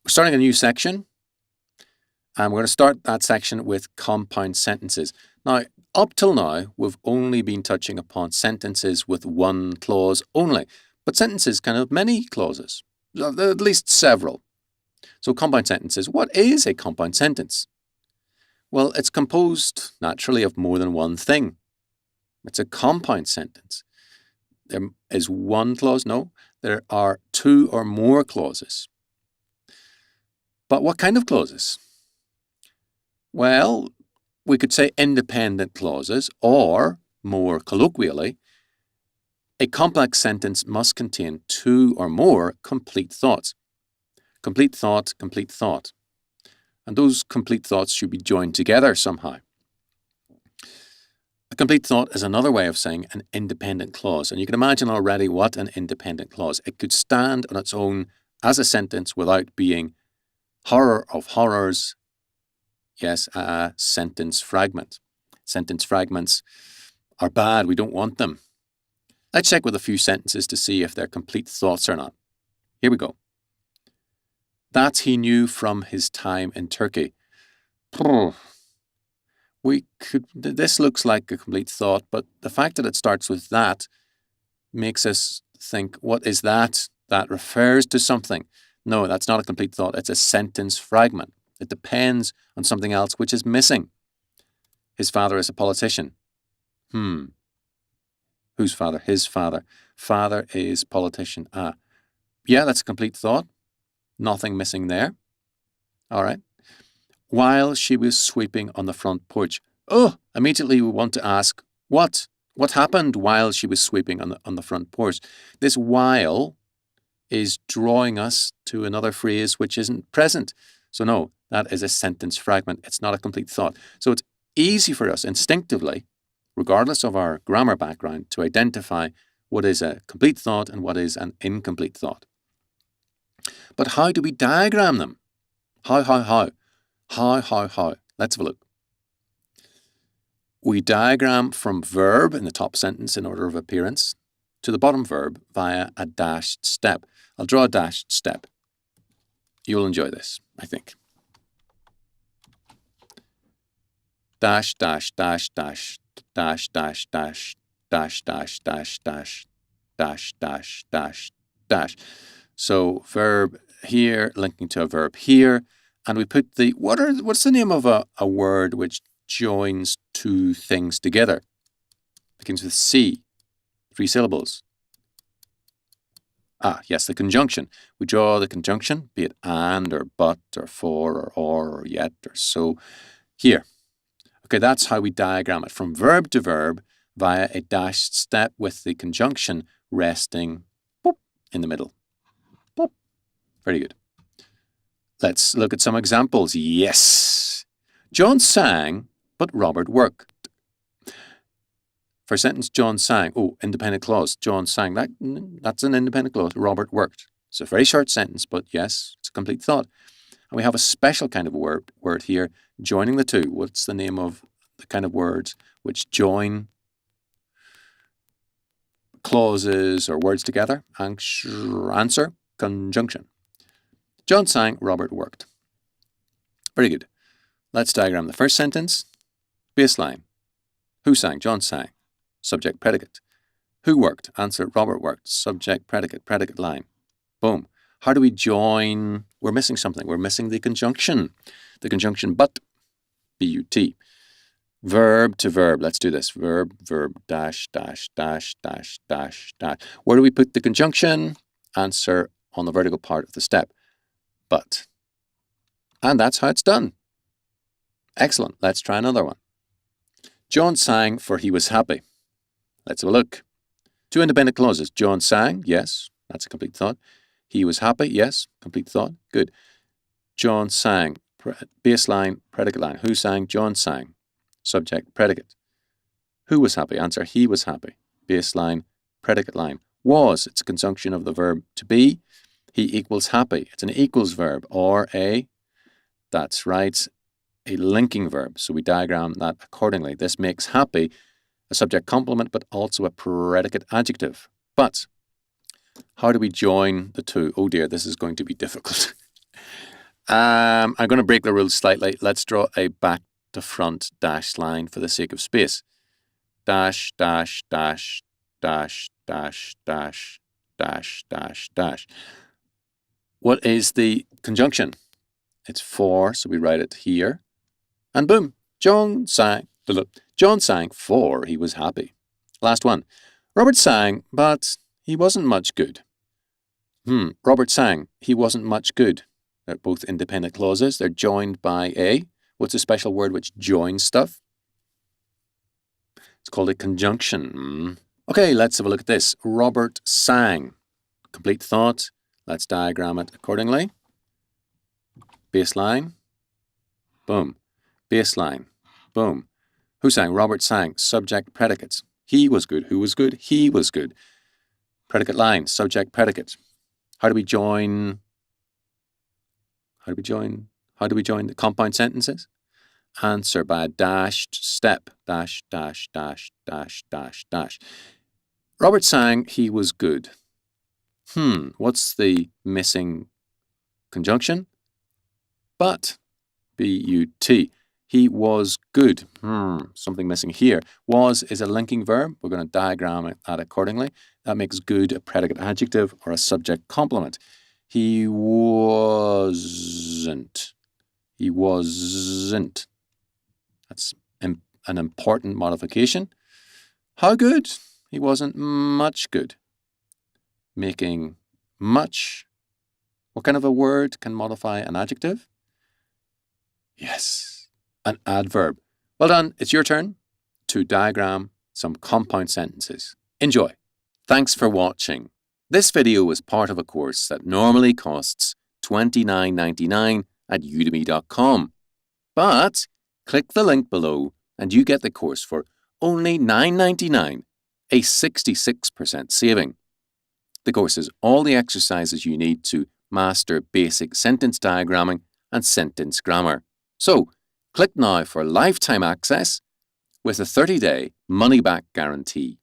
We're starting a new section, and we're going to start that section with compound sentences. Now, up till now, we've only been touching upon sentences with one clause only, but sentences can have many clauses, at least several. So compound sentences. What is a compound sentence? Well, it's composed naturally of more than one thing. It's a compound sentence. There is one clause? No, there are two or more clauses. But what kind of clauses? Well, we could say independent clauses, or more colloquially, a complex sentence must contain two or more complete thoughts. Complete thought, complete thought. And those complete thoughts should be joined together somehow. A complete thought is another way of saying an independent clause. And you can imagine already what an independent clause. It could stand on its own as a sentence without being horror of horrors. Yes, a sentence fragment. Sentence fragments are bad. We don't want them. Let's check with a few sentences to see if they're complete thoughts or not. Here we go. That he knew from his time in Turkey. This looks like a complete thought, but the fact that it starts with that makes us think, what is that? That refers to something. No, that's not a complete thought. It's a sentence fragment. It depends on something else which is missing. His father is a politician. Whose father? His father. Father is politician. Yeah, that's a complete thought. Nothing missing there. All right. While she was sweeping on the front porch. Oh, immediately we want to ask, what? What happened while she was sweeping on the front porch? This while is drawing us to another phrase which isn't present. So no, that is a sentence fragment. It's not a complete thought. So it's easy for us instinctively, regardless of our grammar background, to identify what is a complete thought and what is an incomplete thought. But how do we diagram them? How? Let's have a look. We diagram from verb in the top sentence in order of appearance to the bottom verb via a dashed step. I'll draw a dashed step. You'll enjoy this, I think. Dash, dash, dash, dash, dash, dash, dash, dash, dash, dash, dash, dash, dash, dash, dash. So verb here linking to a verb here, and we put the what's the name of a word which joins two things together? Begins with C, 3 syllables. Yes, the conjunction. We draw the conjunction, be it and or but or for or yet or so. Here. Okay, that's how we diagram it, from verb to verb via a dashed step with the conjunction resting boop, in the middle. Boop. Very good. Let's look at some examples. Yes. John sang, but Robert worked. For sentence, John sang. Oh, independent clause. John sang. That's an independent clause. Robert worked. It's a very short sentence, but yes, it's a complete thought. And we have a special kind of word here, joining the two. What's the name of the kind of words which join clauses or words together? Answer, conjunction. John sang, Robert worked. Very good. Let's diagram the first sentence. Baseline. Who sang? John sang. Subject, predicate. Who worked? Answer, Robert worked. Subject, predicate, predicate line. Boom. How do we join? We're missing something. We're missing the conjunction. The conjunction but, B-U-T. Verb to verb. Let's do this. Verb, dash, dash, dash, dash, dash, dash. Where do we put the conjunction? Answer, on the vertical part of the step. But. And that's how it's done. Excellent. Let's try another one. John sang for he was happy. Let's have a look. 2 independent clauses. John sang, yes, that's a complete thought. He was happy, yes, complete thought. Good. John sang, baseline, predicate line. Who sang? John sang. Subject, predicate. Who was happy? Answer, he was happy. Baseline, predicate line. Was, it's a conjunction of the verb to be. He equals happy. It's an equals verb or that's right, a linking verb. So we diagram that accordingly. This makes happy a subject complement, but also a predicate adjective. But how do we join the two? Oh dear, this is going to be difficult. I'm going to break the rules slightly. Let's draw a back to front dashed line for the sake of space. Dash, dash, dash, dash, dash, dash, dash, dash, dash. What is the conjunction? It's for, so we write it here. And boom, John sang for he was happy. Last one. Robert sang, but he wasn't much good. Robert sang, he wasn't much good. They're both independent clauses. They're joined by a, what's a special word which joins stuff? It's called a conjunction. Okay, let's have a look at this. Robert sang. Complete thought. Let's diagram it accordingly. Baseline. Boom. Baseline. Boom. Who sang? Robert sang. Subject, predicates. He was good. Who was good? He was good. Predicate line. Subject, predicate. How do we join the compound sentences? Answer by a dashed step. Dash, dash, dash, dash, dash, dash. Robert sang, he was good. What's the missing conjunction? But. B-U-T. He was good. Something missing here. Was is a linking verb. We're going to diagram that accordingly. That makes good a predicate adjective or a subject complement. He wasn't. He wasn't. That's an important modification. How good? He wasn't much good. Making much. What kind of a word can modify an adjective? Yes, an adverb. Well done. It's your turn to diagram some compound sentences. Enjoy. Thanks for watching. This video is part of a course that normally costs $29.99 at udemy.com. But click the link below and you get the course for only $9.99, a 66% saving. The course has all the exercises you need to master basic sentence diagramming and sentence grammar. So, click now for lifetime access with a 30-day money-back guarantee.